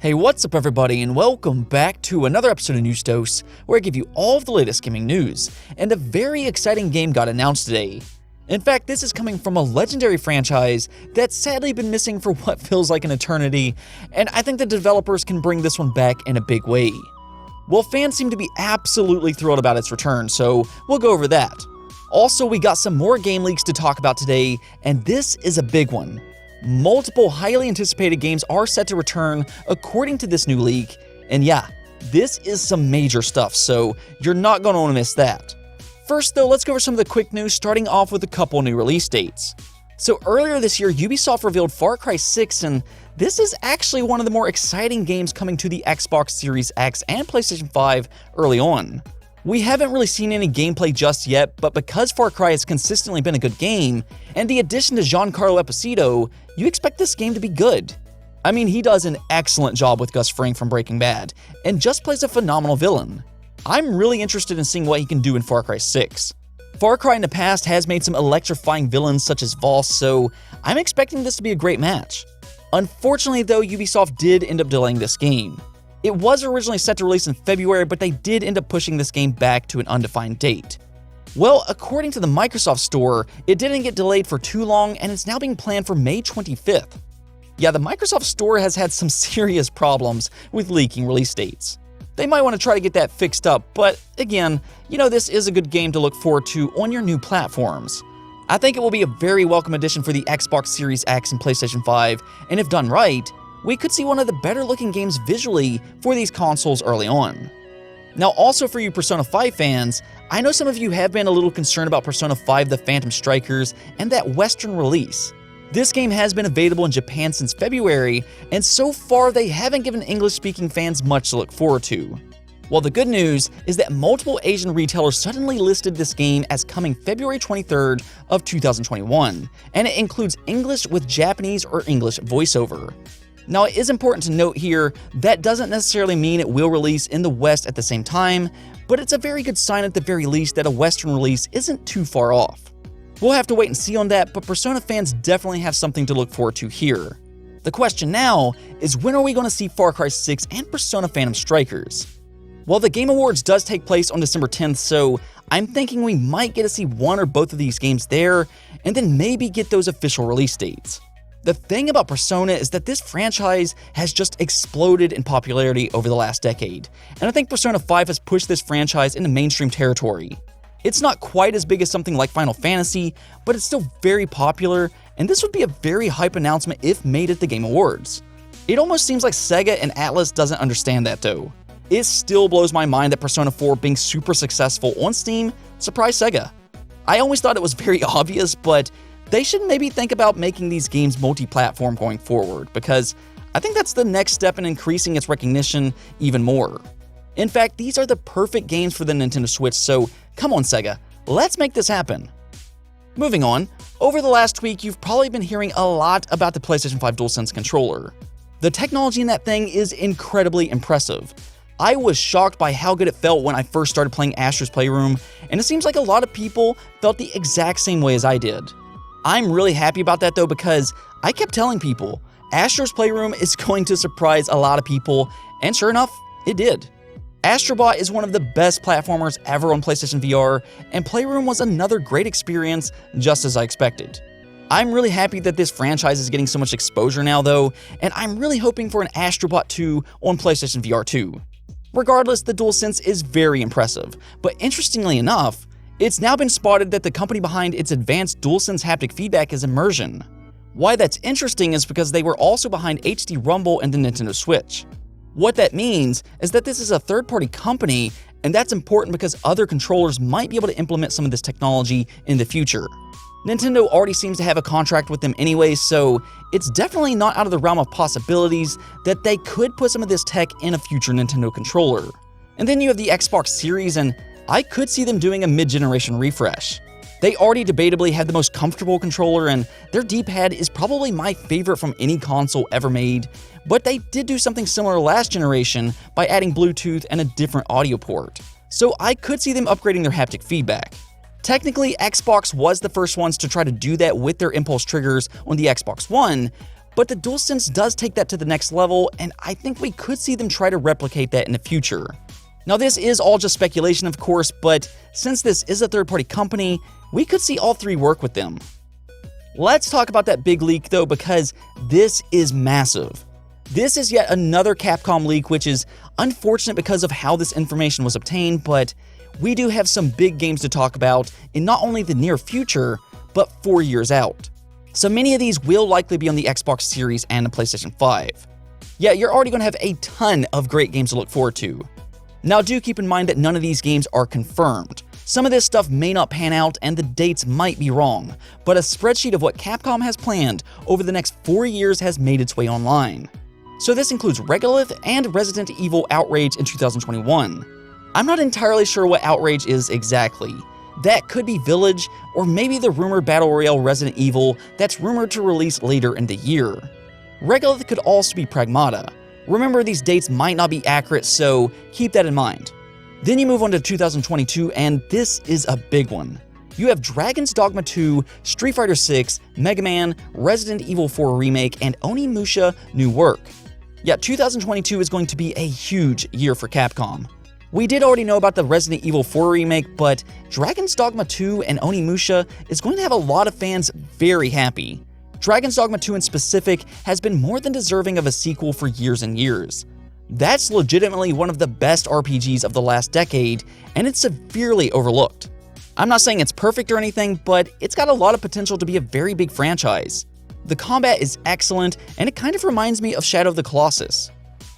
Hey, what's up everybody, and welcome back to another episode of News Dose, where I give you all of the latest gaming news, and a very exciting game got announced today. In fact, this is coming from a legendary franchise that's sadly been missing for what feels like an eternity, and I think the developers can bring this one back in a big way. Well, fans seem to be absolutely thrilled about its return, so we'll go over that. Also, we got some more game leaks to talk about today, and this is a big one. Multiple highly anticipated games are set to return according to this new leak, and yeah, this is some major stuff, so you're not going to want to miss that. First though, let's go over some of the quick news, starting off with a couple new release dates. So earlier this year, Ubisoft revealed Far Cry 6, and this is actually one of the more exciting games coming to the Xbox Series X and PlayStation 5 early on. We haven't really seen any gameplay just yet, but because Far Cry has consistently been a good game, and the addition to Giancarlo Esposito, you expect this game to be good. I mean, he does an excellent job with Gus Fring from Breaking Bad, and just plays a phenomenal villain. I'm really interested in seeing what he can do in Far Cry 6. Far Cry in the past has made some electrifying villains such as Voss, so I'm expecting this to be a great match. Unfortunately though, Ubisoft did end up delaying this game. It was originally set to release in February, but they did end up pushing this game back to an undefined date. Well, according to the Microsoft Store, it didn't get delayed for too long, and it's now being planned for May 25th. Yeah, the Microsoft Store has had some serious problems with leaking release dates. They might want to try to get that fixed up, but again, this is a good game to look forward to on your new platforms. I think it will be a very welcome addition for the Xbox Series X and PlayStation 5, and if done right, we could see one of the better looking games visually for these consoles early on. Now also for you Persona 5 fans, I know some of you have been a little concerned about Persona 5 The Phantom Strikers and that Western release. This game has been available in Japan since February, and so far they haven't given English-speaking fans much to look forward to. Well, the good news is that multiple Asian retailers suddenly listed this game as coming February 23rd of 2021, and it includes English with Japanese or English voiceover. Now, it is important to note here, that doesn't necessarily mean it will release in the West at the same time, but it's a very good sign at the very least that a Western release isn't too far off. We'll have to wait and see on that, but Persona fans definitely have something to look forward to here. The question now is, when are we going to see Far Cry 6 and Persona Phantom Strikers? Well, the Game Awards does take place on December 10th, so I'm thinking we might get to see one or both of these games there, and then maybe get those official release dates. The thing about Persona is that this franchise has just exploded in popularity over the last decade, and I think Persona 5 has pushed this franchise into mainstream territory. It's not quite as big as something like Final Fantasy, but it's still very popular, and this would be a very hype announcement if made at the Game Awards. It almost seems like Sega and Atlus doesn't understand that though. It still blows my mind that Persona 4 being super successful on Steam surprised Sega. I always thought it was very obvious, but they should maybe think about making these games multi-platform going forward, because I think that's the next step in increasing its recognition even more. In fact, these are the perfect games for the Nintendo Switch, so come on Sega, let's make this happen. Moving on, over the last week you've probably been hearing a lot about the PlayStation 5 Dualsense controller. The technology in that thing is incredibly impressive. I was shocked by how good it felt when I first started playing Astro's Playroom, and it seems like a lot of people felt the exact same way as I did. I'm really happy about that though, because I kept telling people, Astro's Playroom is going to surprise a lot of people, and sure enough, it did. Astrobot is one of the best platformers ever on PlayStation VR, and Playroom was another great experience, just as I expected. I'm really happy that this franchise is getting so much exposure now though, and I'm really hoping for an Astrobot 2 on PlayStation VR 2. Regardless, the DualSense is very impressive, but interestingly enough, it's now been spotted that the company behind its advanced DualSense haptic feedback is Immersion. Why that's interesting is because they were also behind HD Rumble and the Nintendo Switch. What that means is that this is a third-party company, and that's important because other controllers might be able to implement some of this technology in the future. Nintendo already seems to have a contract with them anyway, so it's definitely not out of the realm of possibilities that they could put some of this tech in a future Nintendo controller. And then you have the Xbox Series, and I could see them doing a mid-generation refresh. They already debatably have the most comfortable controller, and their D-pad is probably my favorite from any console ever made, but they did do something similar last generation by adding Bluetooth and a different audio port. So I could see them upgrading their haptic feedback. Technically, Xbox was the first ones to try to do that with their impulse triggers on the Xbox One, But the Dualsense does take that to the next level, and I think we could see them try to replicate that in the future. Now this is all just speculation of course, but since this is a third-party company, we could see all three work with them. Let's talk about that big leak though, because this is massive. This is yet another Capcom leak, which is unfortunate because of how this information was obtained, but we do have some big games to talk about in not only the near future, but 4 years out. So many of these will likely be on the Xbox Series and the PlayStation 5. Yeah, you're already going to have a ton of great games to look forward to. Now do keep in mind that none of these games are confirmed. Some of this stuff may not pan out and the dates might be wrong, but a spreadsheet of what Capcom has planned over the next 4 years has made its way online. So this includes Regolith and Resident Evil Outrage in 2021. I'm not entirely sure what Outrage is exactly. That could be Village, or maybe the rumored Battle Royale Resident Evil that's rumored to release later in the year. Regolith could also be Pragmata. Remember, these dates might not be accurate, so keep that in mind. Then you move on to 2022, and this is a big one. You have Dragon's Dogma 2, Street Fighter 6, Mega Man, Resident Evil 4 Remake, and Onimusha New Work. Yeah, 2022 is going to be a huge year for Capcom. We did already know about the Resident Evil 4 remake, but Dragon's Dogma 2 and Onimusha is going to have a lot of fans very happy. Dragon's Dogma 2 in specific has been more than deserving of a sequel for years and years. That's legitimately one of the best RPGs of the last decade, and it's severely overlooked. I'm not saying it's perfect or anything, but it's got a lot of potential to be a very big franchise. The combat is excellent, and it kind of reminds me of Shadow of the Colossus.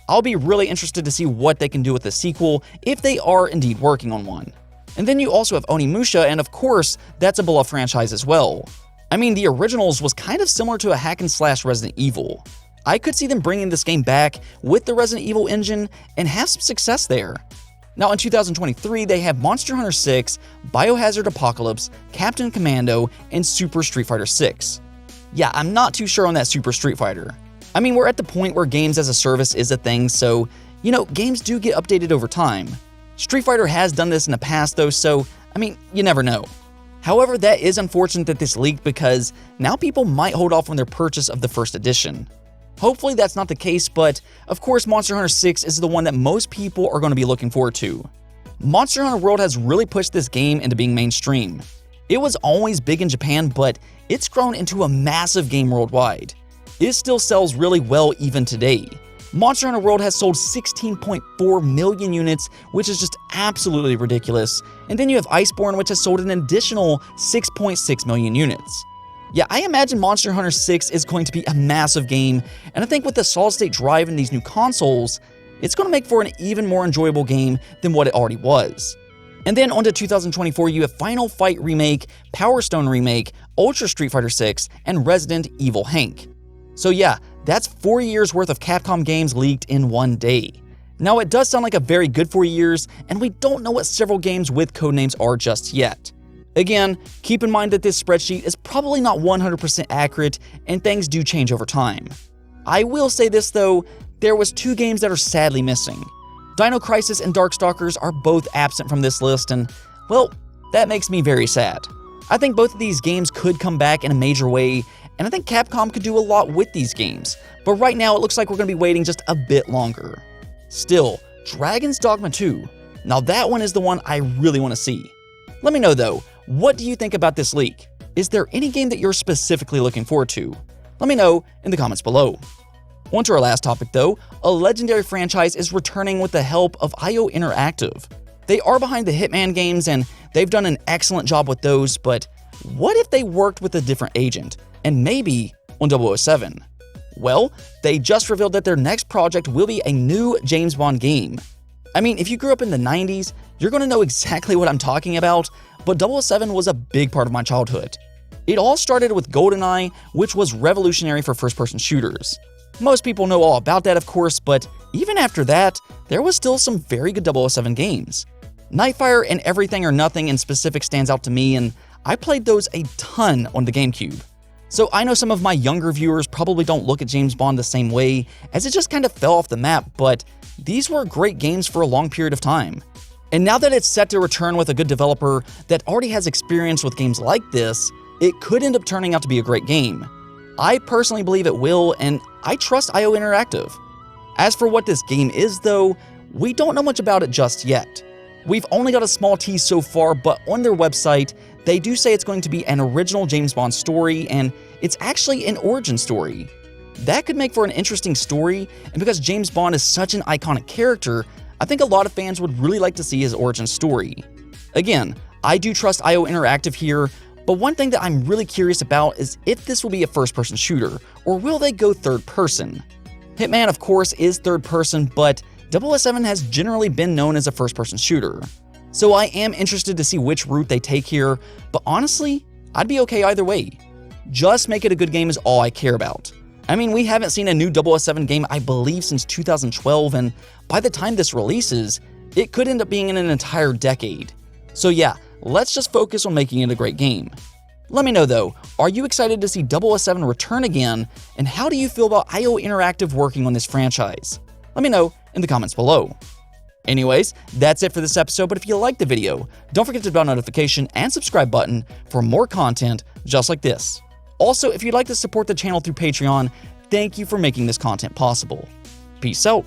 I'll be really interested to see what they can do with the sequel, if they are indeed working on one. And then you also have Onimusha, and of course, that's a beloved franchise as well. I mean, the originals was kind of similar to a hack-and-slash Resident Evil. I could see them bringing this game back with the Resident Evil engine and have some success there. Now in 2023, they have Monster Hunter 6, Biohazard Apocalypse, Captain Commando, and Super Street Fighter 6. Yeah, I'm not too sure on that Super Street Fighter. I mean, we're at the point where games as a service is a thing, so, games do get updated over time. Street Fighter has done this in the past though, so, you never know. However, that is unfortunate that this leaked because now people might hold off on their purchase of the first edition. Hopefully that's not the case, but of course Monster Hunter 6 is the one that most people are going to be looking forward to. Monster Hunter World has really pushed this game into being mainstream. It was always big in Japan, but it's grown into a massive game worldwide. It still sells really well even today. Monster Hunter World has sold 16.4 million units, which is just absolutely ridiculous. And then you have Iceborne, which has sold an additional 6.6 million units. Yeah, I imagine Monster Hunter 6 is going to be a massive game, and I think with the solid-state drive and these new consoles, it's going to make for an even more enjoyable game than what it already was. And then on to 2024, you have Final Fight Remake, Power Stone Remake, Ultra Street Fighter 6, and Resident Evil Hank. So yeah, that's 4 years worth of Capcom games leaked in one day. Now it does sound like a very good 4 years, and we don't know what several games with codenames are just yet. Again, keep in mind that this spreadsheet is probably not 100% accurate, and things do change over time. I will say this though, there was 2 games that are sadly missing. Dino Crisis and Darkstalkers are both absent from this list, and, well, that makes me very sad. I think both of these games could come back in a major way, and I think Capcom could do a lot with these games, but right now it looks like we're going to be waiting just a bit longer. Still, Dragon's Dogma 2. Now that one is the one I really want to see. Let me know though, what do you think about this leak? Is there any game that you're specifically looking forward to? Let me know in the comments below. On to our last topic though, a legendary franchise is returning with the help of IO Interactive. They are behind the Hitman games and they've done an excellent job with those, but what if they worked with a different agent, and maybe on 007? Well, they just revealed that their next project will be a new James Bond game. I mean, if you grew up in the 90s, you're going to know exactly what I'm talking about, but 007 was a big part of my childhood. It all started with GoldenEye, which was revolutionary for first-person shooters. Most people know all about that, of course, but even after that, there was still some very good 007 games. Nightfire and Everything or Nothing in specific stands out to me, and I played those a ton on the GameCube. So I know some of my younger viewers probably don't look at James Bond the same way, as it just kind of fell off the map, but these were great games for a long period of time. And now that it's set to return with a good developer that already has experience with games like this, it could end up turning out to be a great game. I personally believe it will, and I trust IO Interactive. As for what this game is though, we don't know much about it just yet. We've only got a small tease so far, but on their website, they do say it's going to be an original James Bond story, and it's actually an origin story. That could make for an interesting story, and because James Bond is such an iconic character, I think a lot of fans would really like to see his origin story. Again, I do trust IO Interactive here, but one thing that I'm really curious about is if this will be a first-person shooter, or will they go third-person? Hitman, of course, is third-person, but 007 has generally been known as a first-person shooter. So I am interested to see which route they take here, but honestly, I'd be okay either way. Just make it a good game is all I care about. I mean, we haven't seen a new 007 game, I believe, since 2012, and by the time this releases, it could end up being in an entire decade. So yeah, let's just focus on making it a great game. Let me know though, are you excited to see 007 return again, and how do you feel about IO Interactive working on this franchise? Let me know in the comments below. Anyways, that's it for this episode, but if you liked the video, don't forget to hit the bell notification and subscribe button for more content just like this. Also, if you'd like to support the channel through Patreon, thank you for making this content possible. Peace out.